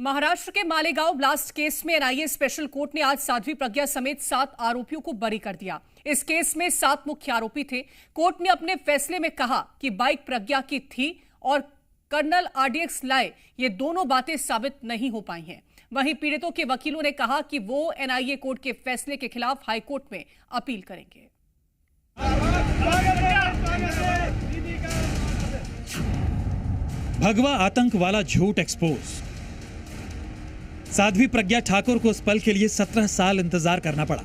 महाराष्ट्र के Malegaon blast case में NIA special court ने आज साध्वी प्रज्ञा समेत 7 आरोपियों को बरी कर दिया। इस केस में 7 मुख्य आरोपी थे। कोर्ट ने अपने फैसले में कहा कि बाइक प्रज्ञा की थी और कर्नल आरडीएक्स लाए, ये दोनों बातें साबित नहीं हो पाई हैं। वहीं पीड़ितों के वकीलों ने कहा कि वो एनआईए कोर्ट के फैसले के खिलाफ हाईकोर्ट में अपील करेंगे। भगवा आतंक वाला झूठ एक्सपोज। साध्वी प्रज्ञा ठाकुर को उस पल के लिए 17 साल इंतजार करना पड़ा।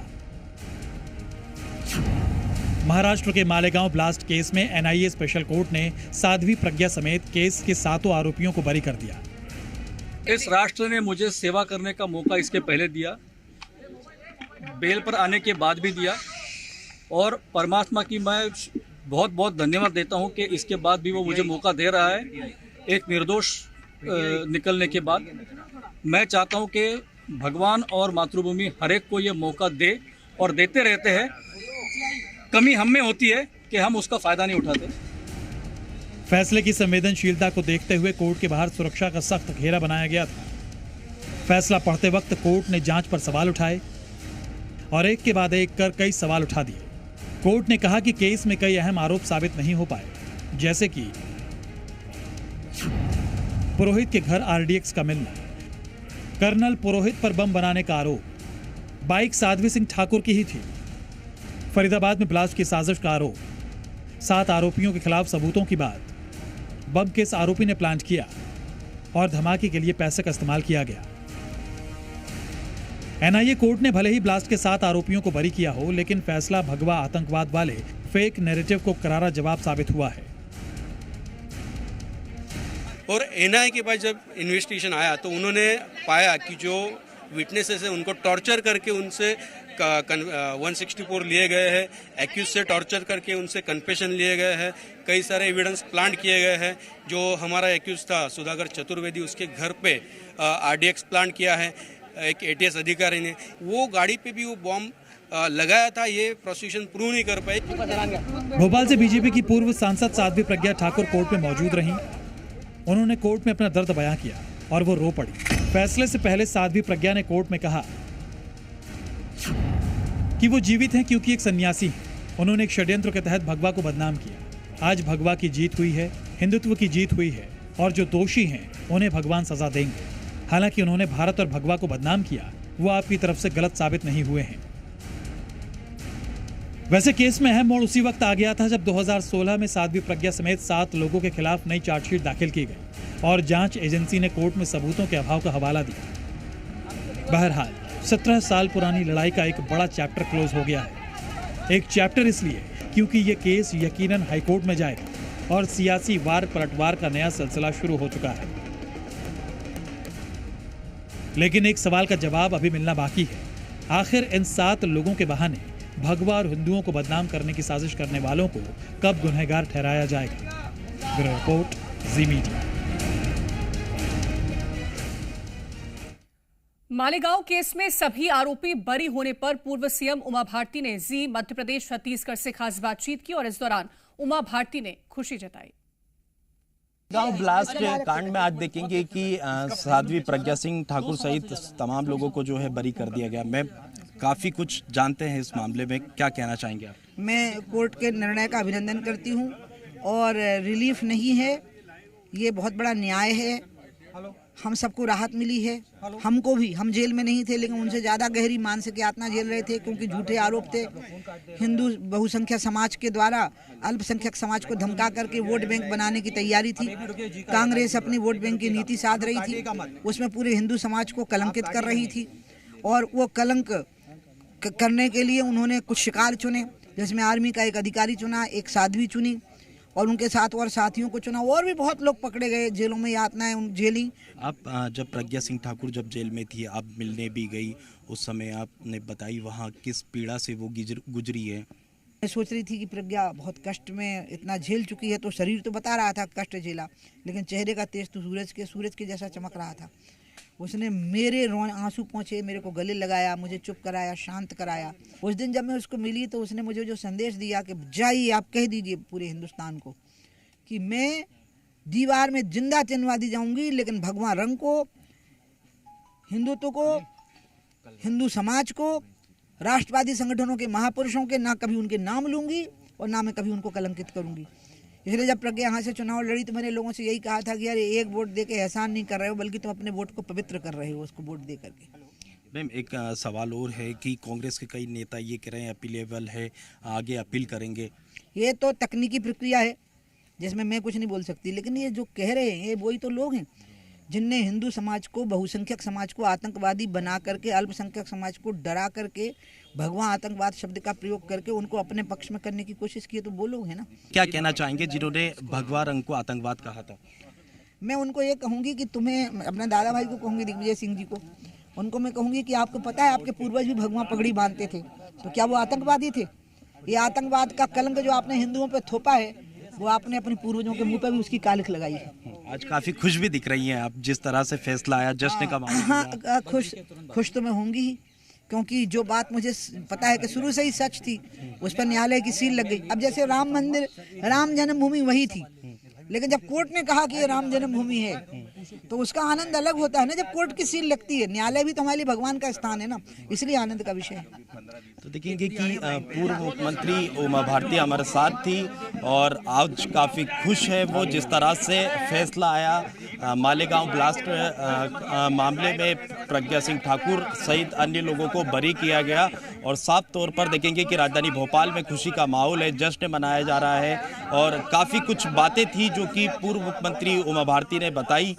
महाराष्ट्र के मालेगांव ब्लास्ट केस में एनआईए स्पेशल कोर्ट ने साध्वी प्रज्ञा समेत केस के 7 आरोपियों को बरी कर दिया। इस राष्ट्र ने मुझे सेवा करने का मौका इसके पहले दिया, बेल पर आने के बाद भी दिया, और परमात्मा की मैं बहुत बहुत धन्यवाद देता हूं कि इसके बाद भी वो मुझे मौका दे रहा है एक निर्दोष निकलने के बाद। मैं चाहता हूं कि भगवान और मातृभूमि हर एक को ये मौका दे और देते रहते हैं। कमी हम में होती है कि हम उसका फायदा नहीं उठाते। फैसले की संवेदनशीलता को देखते हुए कोर्ट के बाहर सुरक्षा का सख्त घेरा बनाया गया था। फैसला पढ़ते वक्त कोर्ट ने जांच पर सवाल उठाए और एक के बाद एक कर कई सवाल उठा दिए। कोर्ट ने कहा कि केस में कई अहम आरोप साबित नहीं हो पाए, जैसे कि पुरोहित के घर आरडीएक्स का मिलना, कर्नल पुरोहित पर बम बनाने का आरोप, बाइक साध्वी सिंह ठाकुर की ही थी, फरीदाबाद में ब्लास्ट की साजिश का आरोप, 7 आरोपियों के खिलाफ सबूतों की बात, बम किस आरोपी ने प्लांट किया और धमाके के लिए पैसे का इस्तेमाल किया गया। एनआईए कोर्ट ने भले ही ब्लास्ट के 7 आरोपियों को बरी किया हो, लेकिन फैसला भगवा आतंकवाद वाले फेक नैरेटिव को करारा जवाब साबित हुआ है। और एनआईए के पास जब इन्वेस्टिगेशन आया तो उन्होंने पाया कि जो विटनेसेस है उनको टॉर्चर करके उनसे 164 लिए गए हैं, एक्यूज से टॉर्चर करके उनसे कन्फेशन लिए गए हैं, कई सारे एविडेंस प्लांट किए गए हैं। जो हमारा एक्यूज था सुधाकर चतुर्वेदी, उसके घर पे आरडीएक्स प्लांट किया है एक एटीएस अधिकारी ने। वो गाड़ी पे भी वो बॉम्ब लगाया था, ये प्रोसिक्यूशन प्रूव नहीं कर पाई। भोपाल से बीजेपी की पूर्व सांसद साध्वी प्रज्ञा ठाकुर कोर्ट में मौजूद रहीं। उन्होंने कोर्ट में अपना दर्द बयां किया और वो रो पड़ी। फैसले से पहले साध्वी प्रज्ञा ने कोर्ट में कहा कि वो जीवित हैं क्योंकि एक सन्यासी हैं। उन्होंने एक षड्यंत्र के तहत भगवा को बदनाम किया। आज भगवा की जीत हुई है, हिंदुत्व की जीत हुई है, और जो दोषी हैं उन्हें भगवान सजा देंगे। हालांकि उन्होंने भारत और भगवा को बदनाम किया, वो आपकी तरफ से गलत साबित नहीं हुए हैं। वैसे केस में अहम मोड़ उसी वक्त आ गया था जब 2016 में साध्वी प्रज्ञा समेत 7 लोगों के खिलाफ नई चार्जशीट दाखिल की गई और जांच एजेंसी ने कोर्ट में सबूतों के अभाव का हवाला दिया। बहरहाल 17 साल पुरानी लड़ाई का एक बड़ा चैप्टर क्लोज हो गया है। एक चैप्टर इसलिए क्योंकि ये केस यकीनन हाईकोर्ट में जाएगा और सियासी वार पलटवार का नया सिलसिला शुरू हो चुका है। लेकिन एक सवाल का जवाब अभी मिलना बाकी है। आखिर इन 7 लोगों के बहाने भगवा और हिंदुओं को बदनाम करने की साजिश करने वालों को कब गुनहगार ठहराया जाएगा? ब्यूरो रिपोर्ट, जी मीडिया। मालेगांव केस में सभी आरोपी बरी होने पर पूर्व सीएम उमा भारती ने जी मध्य प्रदेश छत्तीसगढ़ से खास बातचीत की और इस दौरान उमा भारती ने खुशी जताई। गांव ब्लास्ट कांड में आज देखेंगे कि साध्वी प्रज्ञा सिंह ठाकुर सहित तमाम लोगों को जो है बरी कर दिया गया। मैं काफी कुछ जानते हैं इस मामले में, क्या कहना चाहेंगे आप? मैं कोर्ट के निर्णय का अभिनंदन करती हूं और रिलीफ नहीं है, ये बहुत बड़ा न्याय है। हम सबको राहत मिली है, हमको भी। हम जेल में नहीं थे, लेकिन उनसे ज़्यादा गहरी मानसिक यातना झेल रहे थे क्योंकि झूठे आरोप थे। हिंदू बहुसंख्यक समाज के द्वारा अल्पसंख्यक समाज को धमका करके वोट बैंक बनाने की तैयारी थी। कांग्रेस अपनी वोट बैंक की नीति साध रही थी, उसमें पूरे हिंदू समाज को कलंकित कर रही थी और वो कलंक करने के लिए उन्होंने कुछ शिकार चुने, जिसमें आर्मी का एक अधिकारी चुना, एक साध्वी चुनी और उनके साथ और साथियों को चुना। और भी बहुत लोग पकड़े गए, जेलों में यातनाएं झेली। आप जब प्रज्ञा सिंह ठाकुर जब जेल में थी, आप मिलने भी गई, उस समय आपने बताई वहाँ किस पीड़ा से वो गुजरी है। मैं सोच रही थी कि प्रज्ञा बहुत कष्ट में इतना झेल चुकी है, तो शरीर तो बता रहा था कष्ट झेला, लेकिन चेहरे का तेज तो सूरज के जैसा चमक रहा था। उसने मेरे आंसू पहुँचे, मेरे को गले लगाया, मुझे चुप कराया, शांत कराया। उस दिन जब मैं उसको मिली तो उसने मुझे जो संदेश दिया कि जाइए आप कह दीजिए पूरे हिंदुस्तान को कि मैं दीवार में जिंदा चिनवा दी जाऊंगी, लेकिन भगवान रंग को हिंदुत्व को, हिंदू समाज को, राष्ट्रवादी संगठनों के महापुरुषों के ना कभी उनके नाम लूंगी और ना मैं कभी उनको कलंकित करूंगी। इसलिए जब प्रज्ञा यहाँ से चुनाव लड़ी तो मैंने लोगों से यही कहा था कि यार एक वोट दे के एहसान नहीं कर रहे हो, बल्कि तुम अपने वोट को पवित्र कर रहे हो उसको वोट दे करके। मैम एक सवाल और है कि कांग्रेस के कई नेता ये कह रहे हैं अपीलेबल है, आगे अपील करेंगे। ये तो तकनीकी प्रक्रिया है जिसमें मैं कुछ नहीं बोल सकती, लेकिन ये जो कह रहे हैं ये वही तो लोग हैं जिनने हिंदू समाज को, बहुसंख्यक समाज को आतंकवादी बना करके, अल्पसंख्यक समाज को डरा करके, भगवा आतंकवाद शब्द का प्रयोग करके उनको अपने पक्ष में करने की कोशिश की है, तो वो लोग हैं ना। क्या कहना चाहेंगे जिन्होंने भगवा रंग को आतंकवाद कहा था? मैं उनको ये कहूँगी कि तुम्हें, अपने दादा भाई को कहूँगी, दिग्विजय सिंह जी को, उनको मैं कहूँगी कि आपको पता है आपके पूर्वज भी भगवा पगड़ी बांधते थे, तो क्या वो आतंकवादी थे? ये आतंकवाद का कलंक जो आपने हिंदुओं पे थोपा है वो आपने अपने पूर्वजों के मुंह पे भी उसकी कालिख लगाई है। आज काफी खुश भी दिख रही हैं आप, जिस तरह से फैसला आया, जश्न का माहौल। हाँ, खुश तो मैं होंगी ही, क्योंकि जो बात मुझे पता है कि शुरू से ही सच थी उस पर न्यायालय की सील लग गई। अब जैसे राम मंदिर, राम जन्मभूमि वही थी, लेकिन जब कोर्ट ने कहा कि ये राम जन्मभूमि है तो उसका आनंद अलग होता है ना जब कोर्ट की सील लगती है। न्यायालय भी तो हमारे लिए भगवान का स्थान है ना, इसलिए आनंद का विषय है। तो देखेंगे कि पूर्व मुख्यमंत्री उमा भारती हमारे साथ थी और आज काफ़ी खुश है वो, जिस तरह से फैसला आया मालेगांव ब्लास्ट मामले में प्रज्ञा सिंह ठाकुर सहित अन्य लोगों को बरी किया गया। और साफ तौर पर देखेंगे कि राजधानी भोपाल में खुशी का माहौल है, जश्न मनाया जा रहा है और काफ़ी कुछ बातें थी जो कि पूर्व मुख्यमंत्री उमा भारती ने बताई